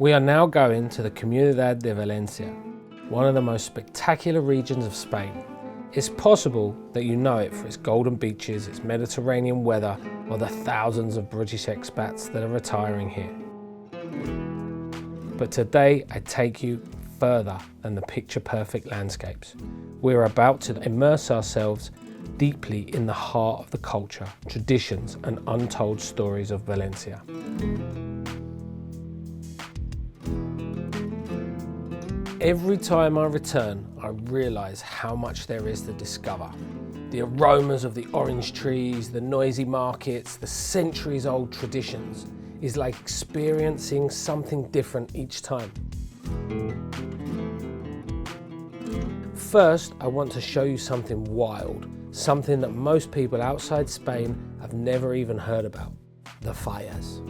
We are now going to the Comunidad de Valencia, one of the most spectacular regions of Spain. It's possible that you know it for its golden beaches, its Mediterranean weather, or the thousands of British expats that are retiring here. But today I take you further than the picture-perfect landscapes. We're about to immerse ourselves deeply in the heart of the culture, traditions and untold stories of Valencia. Every time I return, I realise how much there is to discover. The aromas of the orange trees, the noisy markets, the centuries-old traditions is like experiencing something different each time. First, I want to show you something wild, something that most people outside Spain have never even heard about: the Fallas.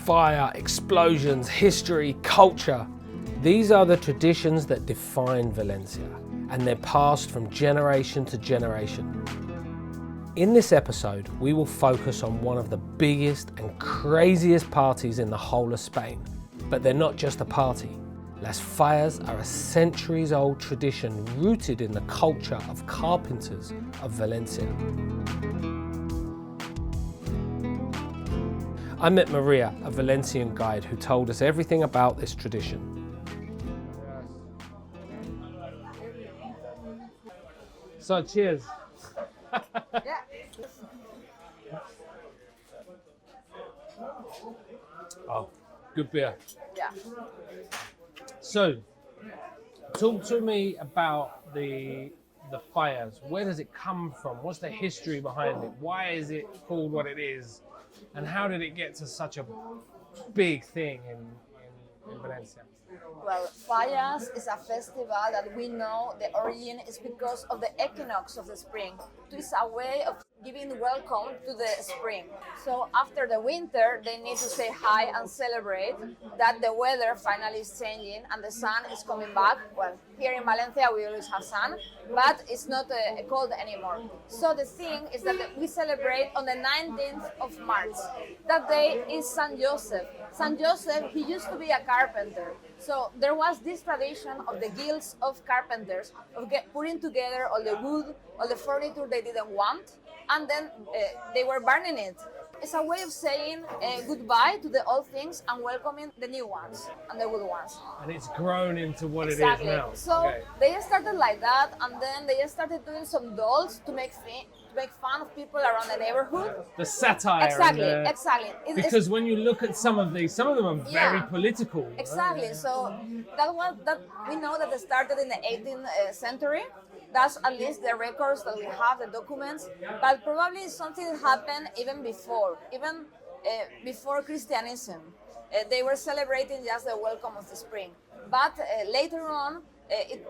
Fire, explosions, history, culture. These are the traditions that define Valencia, and they're passed from generation to generation. In this episode, we will focus on one of the biggest and craziest parties in the whole of Spain. But they're not just a party. Las Fallas are a centuries-old tradition rooted in the culture of carpenters of Valencia. I met Maria, a Valencian guide, who told us everything about this tradition. So cheers. Oh, good beer. Yeah. So, talk to me about the Fallas. Where does it come from? What's the history behind it? Why is it called what it is? And how did it get to such a big thing in Valencia? Well, Fallas is a festival that we know the origin is because of the equinox of the spring. It is a way of giving welcome to the spring. So after the winter, they need to say hi and celebrate that the weather finally is changing and the sun is coming back. Well, here in Valencia we always have sun, but it's not cold anymore. So the thing is that we celebrate on the 19th of March. That day is San Joseph. San Joseph, he used to be a carpenter. So there was this tradition of the guilds of carpenters of putting together all the wood, all the furniture they didn't want, and then they were burning it. It's a way of saying goodbye to the old things and welcoming the new ones and the good ones. And it's grown into what Exactly. it is now. So they started like that, and then they started doing some dolls to make fun of people around the neighborhood. The satire. Exactly. Because when you look at some of them are very political. Exactly. So that we know that it started in the 18th century. That's at least the records that we have, the documents. But probably something happened even before Christianism. They were celebrating just the welcome of the spring. But later on, it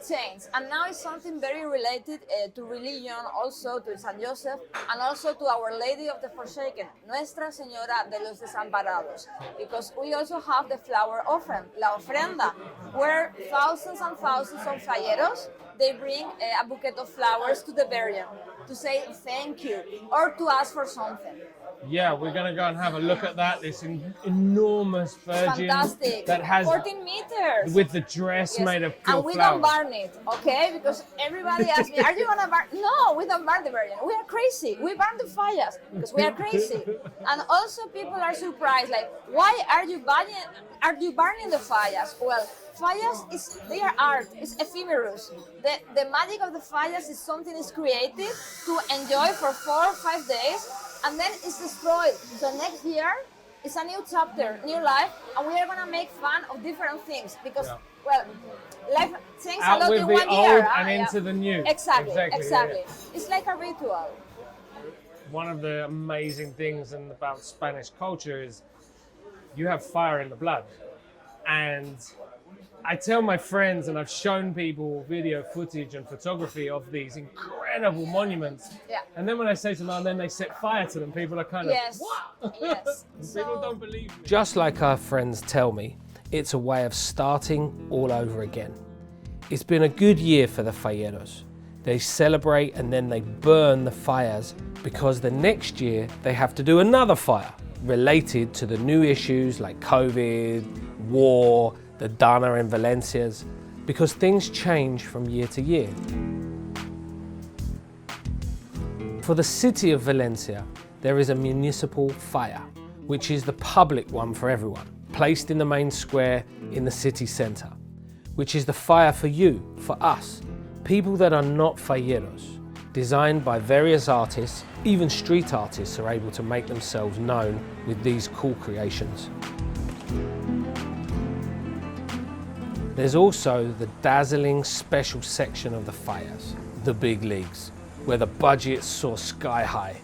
changed, and now it's something very related to religion, also to San Joseph, and also to Our Lady of the Forsaken, Nuestra Señora de los Desamparados, because we also have the flower offering, la ofrenda, where thousands and thousands of falleros, they bring a bouquet of flowers to the Virgin to say thank you or to ask for something. Yeah, we're going to go and have a look at that. This enormous Virgin Fantastic. that has 14 meters with the dress made of pure and we flowers. don't burn it, okay? Because everybody asks me, are you gonna burn? No, we don't burn the Virgin. We are crazy. We burn the Fallas because we are crazy. And also people are surprised, like, why are you burning the Fallas? Well, Fallas they are art, it's ephemeral. The magic of the Fallas is something is created to enjoy for 4 or 5 days, and then it's destroyed. So next year it's a new chapter, new life, and we are gonna make fun of different things because, well, life changes a lot in 1 year. Out with the old and into the new. Exactly. Yeah. It's like a ritual. One of the amazing things about Spanish culture is you have fire in the blood. And I tell my friends, and I've shown people video footage and photography of these incredible monuments. Yeah. And then when I say to them, and then they set fire to them, people are kind of, what? Yes. People don't believe me. Just like our friends tell me, it's a way of starting all over again. It's been a good year for the falleros. They celebrate and then they burn the fires because the next year they have to do another fire related to the new issues like COVID, war, the Dana in Valencias, because things change from year to year. For the city of Valencia, there is a municipal fire, which is the public one for everyone, placed in the main square in the city centre, which is the fire for you, for us, people that are not falleros, designed by various artists. Even street artists are able to make themselves known with these cool creations. There's also the dazzling special section of the fires, the big leagues, where the budgets soar sky high.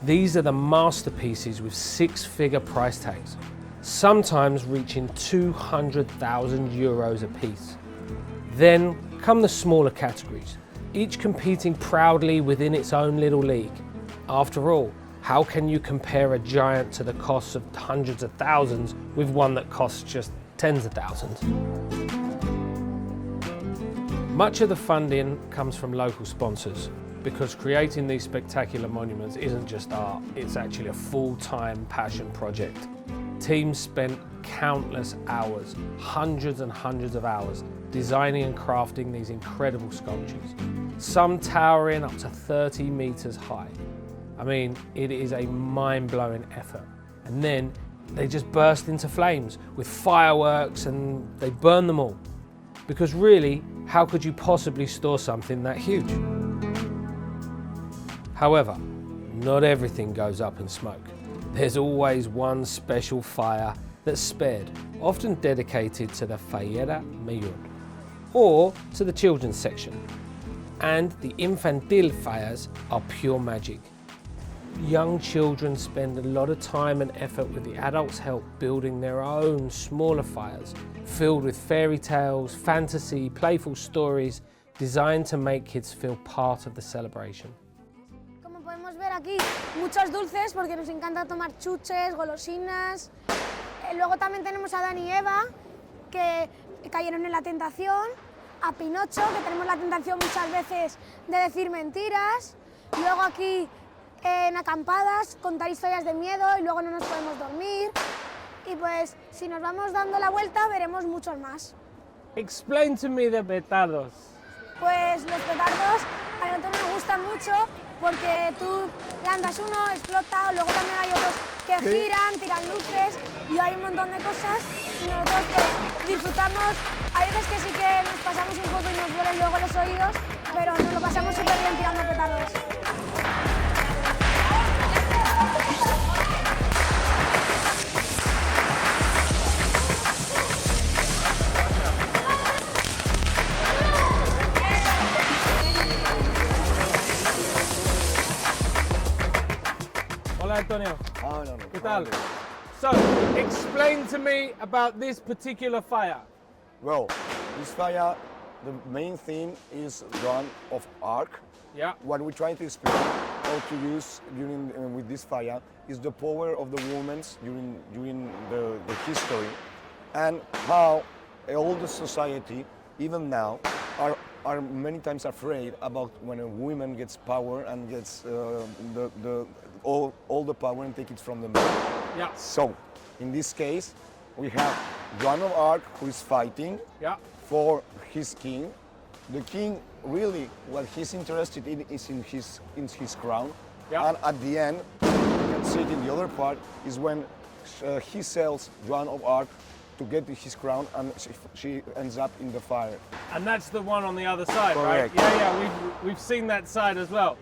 These are the masterpieces with six-figure price tags, sometimes reaching 200,000 euros a piece. Then come the smaller categories, each competing proudly within its own little league. After all, how can you compare a giant to the costs of hundreds of thousands with one that costs just tens of thousands? Much of the funding comes from local sponsors, because creating these spectacular monuments isn't just art, it's actually a full-time passion project. Teams spent countless hours, hundreds and hundreds of hours, designing and crafting these incredible sculptures, some towering up to 30 meters high. I mean, it is a mind-blowing effort. And then they just burst into flames with fireworks and they burn them all. Because really, how could you possibly store something that huge? However, not everything goes up in smoke. There's always one special fire that's spared, often dedicated to the Fallera Mayor, or to the children's section. And the infantil fires are pure magic. Young children spend a lot of time and effort with the adults' help building their own smaller fires, filled with fairy tales, fantasy, playful stories, designed to make kids feel part of the celebration. Como podemos ver aquí, muchos dulces porque nos encanta tomar chuches, golosinas. Luego también tenemos a Dan y Eva, que cayeron en la tentación, a Pinocho, que tenemos la tentación muchas veces de decir mentiras. Luego aquí en acampadas, contar historias de miedo y luego no nos podemos dormir. Y pues si nos vamos dando la vuelta veremos muchos más. Explain to me the petardos. Pues los petardos a nosotros nos gustan mucho porque tú lanzas uno, explota, luego también hay otros que giran, tiran luces y hay un montón de cosas y nosotros pues, disfrutamos. Hay veces que sí que nos pasamos un poco y nos duelen luego los oídos, pero nos lo pasamos súper bien tirando petardos. Hola Antonio. No. ¿Qué tal? So, explain to me about this particular fire. Well, this fire, the main thing is Joan of Arc. Yeah. What we try to explain how to use during with this fire is the power of the women during the history, and how all the society, even now, are many times afraid about when a woman gets power and gets all the power and take it from the man. Yeah. So, in this case, we have Joan of Arc who is fighting for his king. The king really, what he's interested in is in his crown. Yeah. And at the end, you can see it in the other part, is when he sells Joan of Arc to get his crown, and she ends up in the fire. And that's the one on the other side, correct. Right? Yeah, we've seen that side as well.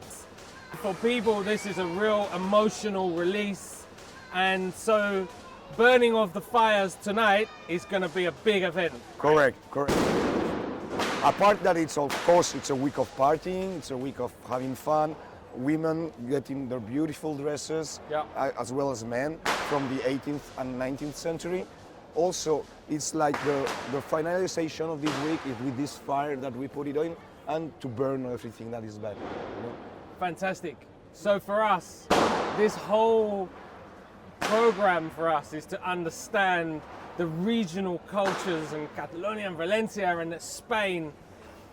For people, this is a real emotional release, and so burning of the fires tonight is going to be a big event. Correct. Apart that, it's of course it's a week of partying, it's a week of having fun, women getting their beautiful dresses, as well as men from the 18th and 19th century. Also, it's like the finalization of this week is with this fire that we put it in, and to burn everything that is bad. You know? Fantastic. So for us, this whole program for us is to understand the regional cultures in Catalonia and Valencia and Spain,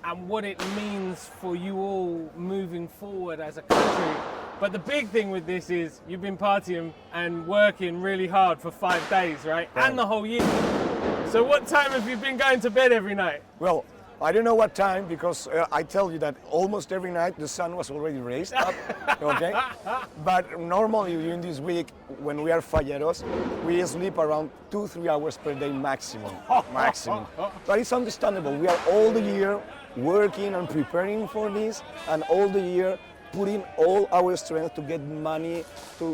and what it means for you all moving forward as a country. But the big thing with this is you've been partying and working really hard for 5 days, right? And the whole year. So what time have you been going to bed every night? Well, I don't know what time, because I tell you that almost every night the sun was already raised up, okay? But normally during this week, when we are falleros, we sleep around 2-3 hours per day maximum, maximum. But it's understandable. We are all the year working and preparing for this, and all the year putting all our strength to get money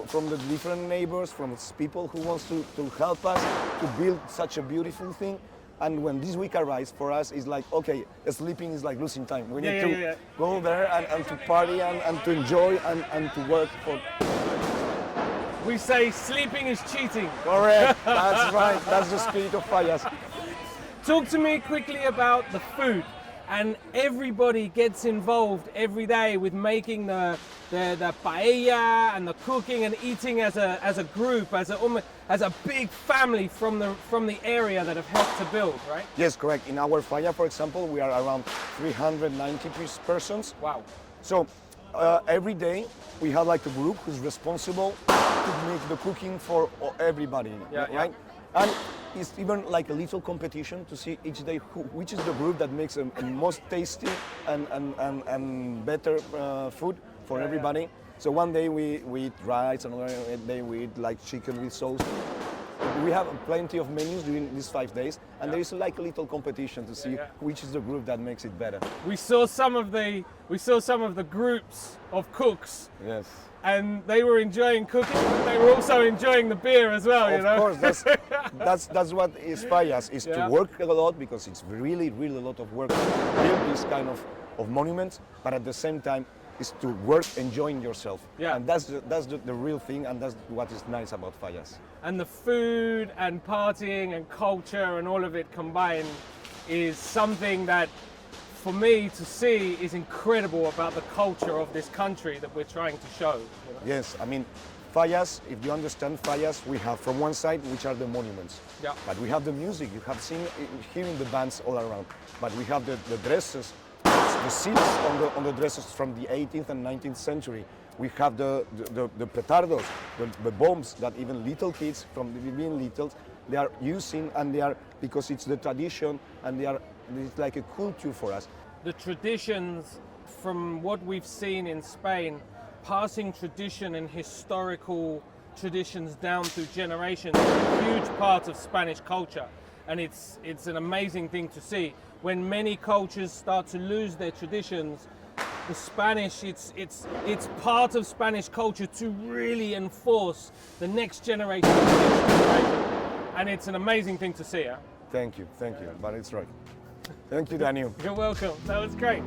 from the different neighbors, from people who wants to help us to build such a beautiful thing. And when this week arrives, for us, it's like, okay, sleeping is like losing time. We need to go there and to party and to enjoy and to work for. We say sleeping is cheating. Correct, that's right, that's the spirit of Fallas. Talk to me quickly about the food. And everybody gets involved every day with making the paella and the cooking and eating as a group, as a big family from the area that have helped to build, right? Yes, correct. In our falla, for example, we are around 390 persons. Wow. So every day we have like a group who's responsible to make the cooking for everybody, right? And it's even like a little competition to see each day which is the group that makes a most tasty and better food for everybody. So one day we eat rice, another day we eat like chicken with sauce. We have plenty of menus during these 5 days, and there is like a little competition to see which is the group that makes it better. We saw some of the groups of cooks. Yes. And they were enjoying cooking, but they were also enjoying the beer as well, you know? Of course, that's what is Fallas, is to work a lot, because it's really a lot of work to build this kind of monuments, but at the same time is to work enjoying yourself. Yeah. And that's the real thing, and that's what is nice about Fallas. And the food and partying and culture and all of it combined is something that, for me to see, is incredible about the culture of this country that we're trying to show. You know? Yes, I mean, Fallas, if you understand Fallas, we have from one side, which are the monuments. Yeah. But we have the music, you have seen, hearing the bands all around. But we have the dresses, the seats on the dresses from the 18th and 19th century. We have the petardos, the bombs that even little kids, from being little, they are using, and they are, because it's the tradition, and it's like a culture for us. The traditions, from what we've seen in Spain, passing tradition and historical traditions down through generations is a huge part of Spanish culture. And it's an amazing thing to see. When many cultures start to lose their traditions, the Spanish, it's part of Spanish culture to really enforce the next generation. And it's an amazing thing to see. Huh? Thank you, but it's right. Thank you, Daniel. You're welcome. That was great.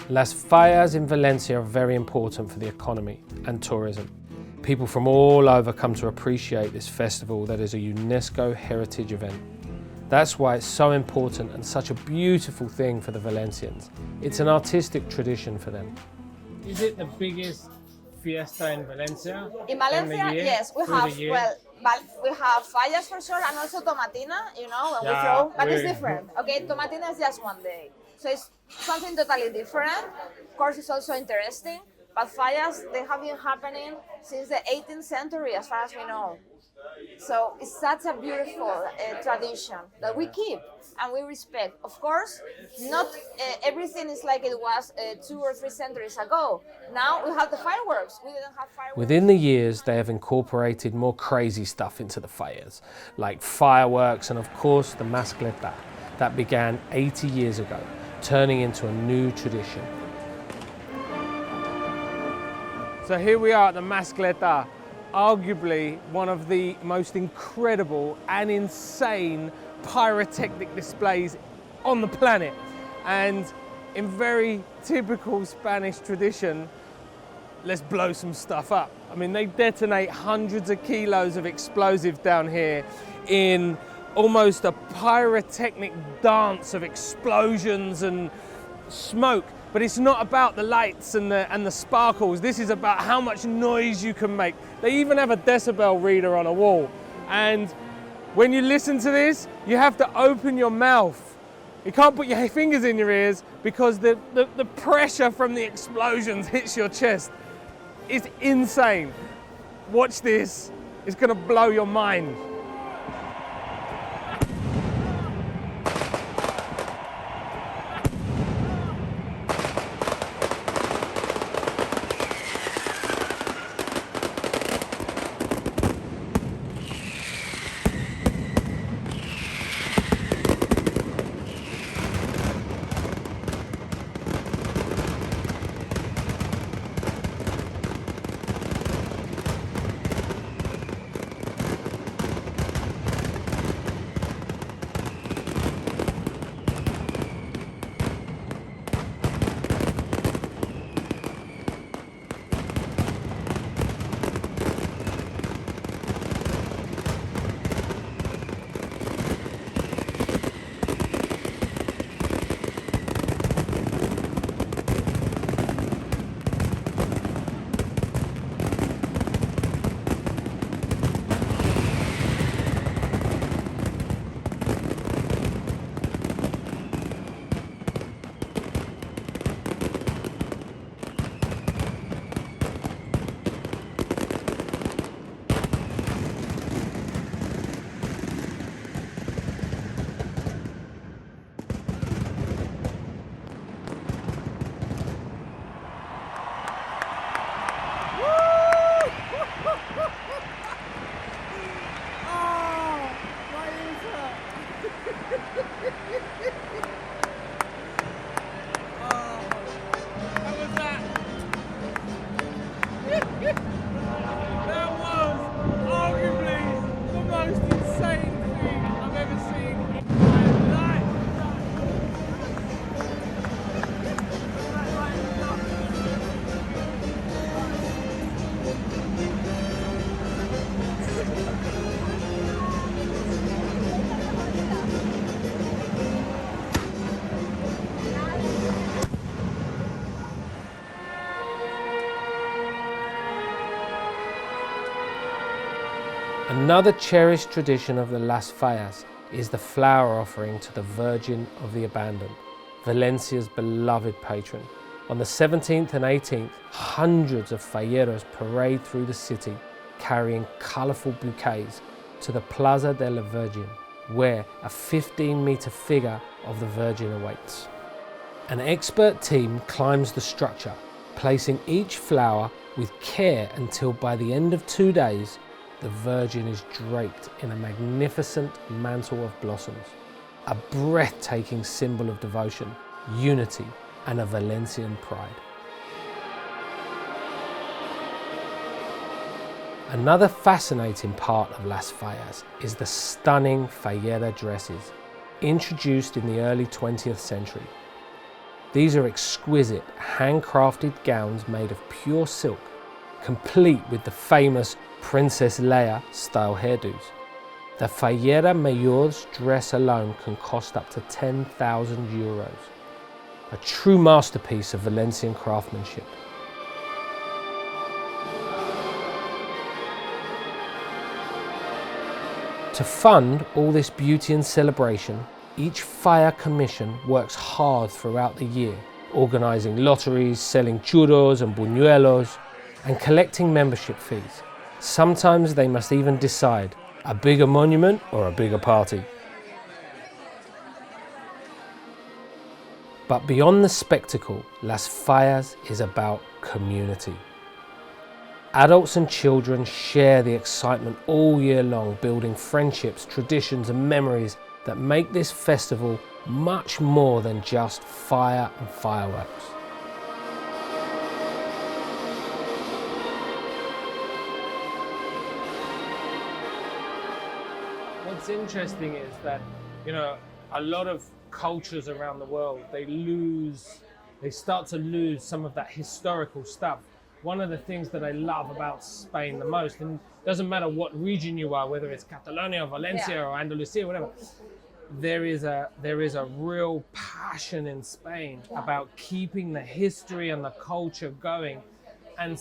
Las Fallas in Valencia are very important for the economy and tourism. People from all over come to appreciate this festival that is a UNESCO heritage event. That's why it's so important and such a beautiful thing for the Valencians. It's an artistic tradition for them. Is it the biggest fiesta in Valencia? In Valencia, yes, we have, we have Fallas for sure, and also Tomatina, you know, when we throw, but it's different. Okay, Tomatina is just one day. So it's something totally different. Of course, it's also interesting, but Fallas, they have been happening since the 18th century, as far as we know. So it's such a beautiful tradition that we keep and we respect. Of course, not everything is like it was 2 or 3 centuries ago. Now we have the fireworks. We didn't have fireworks. Within the years, they have incorporated more crazy stuff into the Fallas, like fireworks and of course the mascletà that began 80 years ago, turning into a new tradition. So here we are at the mascletà, arguably one of the most incredible and insane pyrotechnic displays on the planet. And in very typical Spanish tradition, let's blow some stuff up. I mean, they detonate hundreds of kilos of explosives down here in almost a pyrotechnic dance of explosions and smoke. But it's not about the lights and the sparkles. This is about how much noise you can make. They even have a decibel reader on a wall. And when you listen to this, you have to open your mouth. You can't put your fingers in your ears because the pressure from the explosions hits your chest. It's insane. Watch this. It's gonna blow your mind. Another cherished tradition of the Las Fallas is the flower offering to the Virgin of the Abandoned, Valencia's beloved patron. On the 17th and 18th, hundreds of falleros parade through the city carrying colourful bouquets to the Plaza de la Virgin, where a 15-metre figure of the Virgin awaits. An expert team climbs the structure, placing each flower with care until by the end of 2 days, the Virgin is draped in a magnificent mantle of blossoms, a breathtaking symbol of devotion, unity, and a Valencian pride. Another fascinating part of Las Fallas is the stunning fallera dresses, introduced in the early 20th century. These are exquisite, handcrafted gowns made of pure silk, complete with the famous Princess Leia style hairdos. The Fallera Mayor's dress alone can cost up to 10,000 euros. A true masterpiece of Valencian craftsmanship. To fund all this beauty and celebration, each fire commission works hard throughout the year, organising lotteries, selling churros and buñuelos, and collecting membership fees. Sometimes they must even decide a bigger monument or a bigger party. But beyond the spectacle, Las Fallas is about community. Adults and children share the excitement all year long, building friendships, traditions and memories that make this festival much more than just fire and fireworks. What's interesting is that, you know, a lot of cultures around the world, they start to lose some of that historical stuff. One of the things that I love about Spain the most, and it doesn't matter what region you are, whether it's Catalonia or Valencia or Andalusia or whatever, there is a real passion in Spain about keeping the history and the culture going. And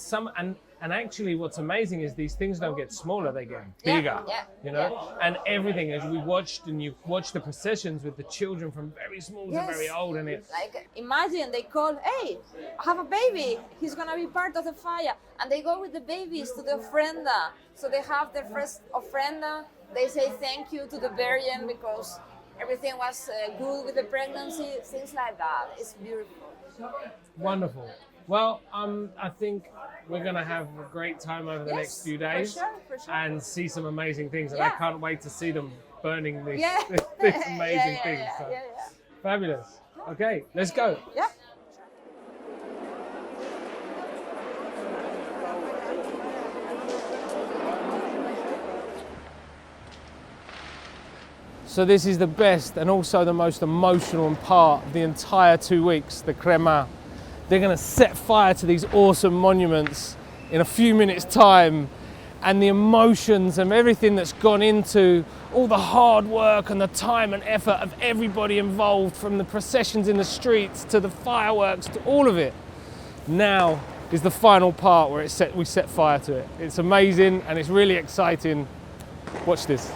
And actually what's amazing is these things don't get smaller, they get bigger, you know? And everything, as we watched, and you watch the processions with the children from very small to very old, and it's... Like, imagine they call, hey, I have a baby, he's gonna be part of the fire. And they go with the babies to the ofrenda. So they have their first ofrenda, they say thank you to the Virgin because everything was good with the pregnancy, things like that. It's beautiful. Wonderful. Well, I think we're going to have a great time over the next few days for sure. and see some amazing things. And I can't wait to see them burning these, these amazing things. So, fabulous. Okay, let's go. Yeah. So this is the best and also the most emotional part of the entire 2 weeks, the crema. They're going to set fire to these awesome monuments in a few minutes' time, and the emotions and everything that's gone into all the hard work and the time and effort of everybody involved, from the processions in the streets to the fireworks to all of it. Now is the final part where we set fire to it. It's amazing and it's really exciting. Watch this.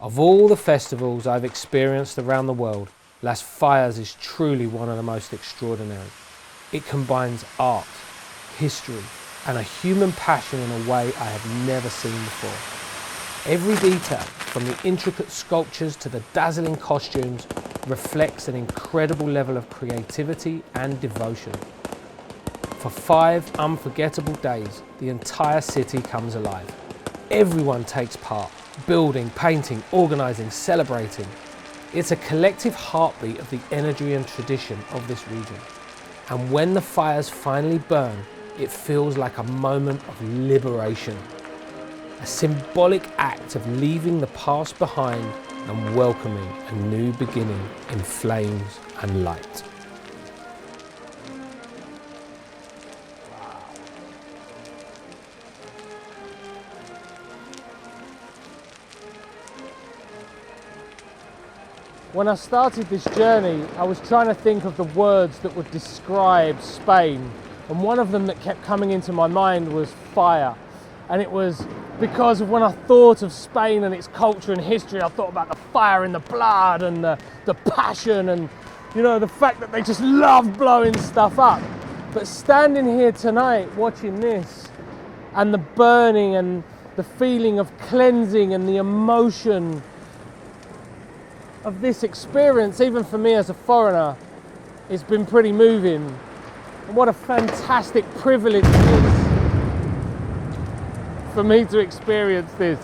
Of all the festivals I've experienced around the world, Las Fallas is truly one of the most extraordinary. It combines art, history, and a human passion in a way I have never seen before. Every detail, from the intricate sculptures to the dazzling costumes, reflects an incredible level of creativity and devotion. For 5 unforgettable days, the entire city comes alive. Everyone takes part, building, painting, organising, celebrating. It's a collective heartbeat of the energy and tradition of this region. And when the fires finally burn, it feels like a moment of liberation. A symbolic act of leaving the past behind and welcoming a new beginning in flames and light. When I started this journey, I was trying to think of the words that would describe Spain. And one of them that kept coming into my mind was fire. And it was because of when I thought of Spain and its culture and history, I thought about the fire in the blood and the passion and, you know, the fact that they just love blowing stuff up. But standing here tonight, watching this, and the burning and the feeling of cleansing and the emotion of this experience, even for me as a foreigner, it's been pretty moving. And what a fantastic privilege it is for me to experience this.